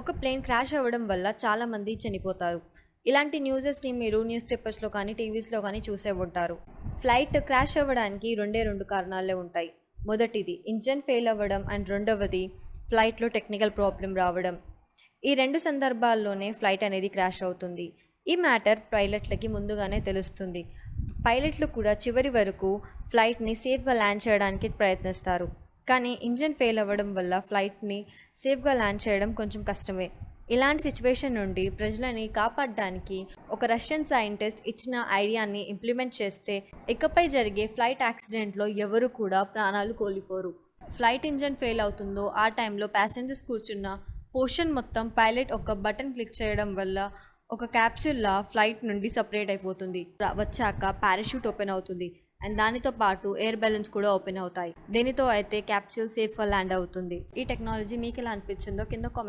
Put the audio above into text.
ఒక plane crash అవ్వడం వల్ల చాలామంది చనిపోతారు. ఇలాంటి న్యూసెస్ని మీరు న్యూస్ పేపర్స్లో కానీ టీవీస్లో కానీ చూసే ఉంటారు. ఫ్లైట్ క్రాష్ అవ్వడానికి రెండు కారణాలే ఉంటాయి. మొదటిది ఇంజన్ ఫెయిల్ అవ్వడం అండ్ రెండవది ఫ్లైట్లో టెక్నికల్ ప్రాబ్లం రావడం. ఈ రెండు సందర్భాల్లోనే ఫ్లైట్ అనేది క్రాష్ అవుతుంది. ఈ మ్యాటర్ పైలట్లకి ముందుగానే తెలుస్తుంది. పైలట్లు కూడా చివరి వరకు ఫ్లైట్ని సేఫ్గా ల్యాండ్ చేయడానికి ప్రయత్నిస్తారు. కానీ ఇంజన్ ఫెయిల్ అవ్వడం వల్ల ఫ్లైట్ని సేఫ్గా ల్యాండ్ చేయడం కొంచెం కష్టమే. ఇలాంటి సిచ్యువేషన్ నుండి ప్రజలని కాపాడడానికి ఒక రష్యన్ సైంటిస్ట్ ఇచ్చిన ఐడియాని ఇంప్లిమెంట్ చేస్తే ఇకపై జరిగే ఫ్లైట్ యాక్సిడెంట్లో ఎవరు కూడా ప్రాణాలు కోల్పోరు. ఫ్లైట్ ఇంజన్ ఫెయిల్ అవుతుందో ఆ టైంలో ప్యాసింజర్స్ కూర్చున్న పోర్షన్ మొత్తం పైలట్ ఒక బటన్ క్లిక్ చేయడం వల్ల ఒక క్యాప్సూల్లా ఫ్లైట్ నుండి సపరేట్ అయిపోతుంది. వచ్చాక పారాషూట్ ఓపెన్ అవుతుంది అండ్ దానితో పాటు ఎయిర్ బెలూన్స్ కూడా ఓపెన్ అవుతాయి. దీనితో అయితే క్యాప్సూల్ సేఫ్గా ల్యాండ్ అవుతుంది. ఈ టెక్నాలజీ మీకు ఎలా అనిపించిందో కింద కామెంట్